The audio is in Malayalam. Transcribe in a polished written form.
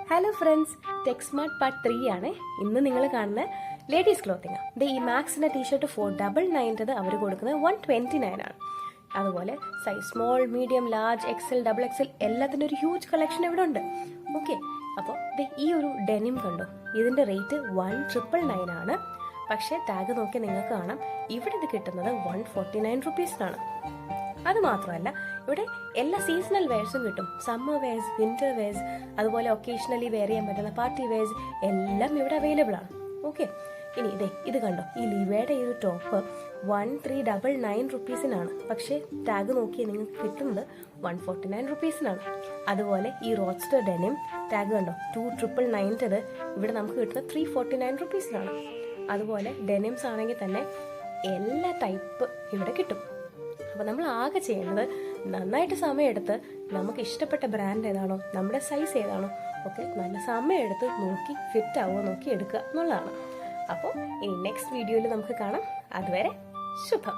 Hello friends, tech smart part 3 ആണ് ഇന്ന് നിങ്ങൾ കാണുന്ന ലേഡീസ് ക്ലോത്തിങ്. ഈ മാക്സിന്റെ ടീഷർട്ട് 499 അവർ കൊടുക്കുന്നത് 129 ആണ്. അതുപോലെ size small, medium, large, XL, double XL എല്ലാത്തിൻ്റെ ഒരു ഹ്യൂജ് കളക്ഷൻ ഇവിടെ ഉണ്ട്. ഓക്കെ, അപ്പോൾ ഈ ഒരു ഡെനിം കണ്ടോ, ഇതിന്റെ റേറ്റ് 1999 ആണ്. പക്ഷേ ടാഗ് നോക്കി നിങ്ങൾക്ക് കാണാം ഇവിടെ ഇത് കിട്ടുന്നത് 149 റുപ്പീസിനാണ്. അത് മാത്രമല്ല, ഇവിടെ എല്ലാ സീസണൽ വെയർസും കിട്ടും. സമ്മർ വെയർസ്, വിന്റർ വെയർസ്, അതുപോലെ ഒക്കേഷണലി വെയർ ചെയ്യാൻ പറ്റുന്ന പാർട്ടി വെയർസ് എല്ലാം ഇവിടെ അവൈലബിൾ ആണ്. ഓക്കെ, ഇനി ഇത് കണ്ടോ, ഈ ലിവയുടെ ഈ ഒരു ടോപ്പ് 1399 റുപ്പീസിനാണ്. പക്ഷേ ടാഗ് നോക്കിയാൽ നിങ്ങൾക്ക് കിട്ടുന്നത് 149 റുപ്പീസിനാണ്. അതുപോലെ ഈ റോസ്റ്റർ ഡെനിം ടാഗ് കണ്ടോ 2999 ഇവിടെ നമുക്ക് കിട്ടുന്നത് 349 റുപ്പീസിനാണ്. അതുപോലെ ഡെനിംസ് ആണെങ്കിൽ തന്നെ എല്ലാ ടൈപ്പ് ഇവിടെ കിട്ടും. അപ്പോൾ നമ്മൾ ആകെ ചെയ്യേണ്ടത് നന്നായിട്ട് സമയമെടുത്ത് നമുക്ക് ഇഷ്ടപ്പെട്ട ബ്രാൻഡ് ഏതാണോ, നമ്മുടെ സൈസ് ഏതാണോ ഒക്കെ നല്ല സമയമെടുത്ത് നോക്കി ഫിറ്റ് ആവുമോ നോക്കി എടുക്കുക എന്നുള്ളതാണ്. അപ്പോൾ ഇനി നെക്സ്റ്റ് വീഡിയോയിൽ നമുക്ക് കാണാം. അതുവരെ ശുഭം.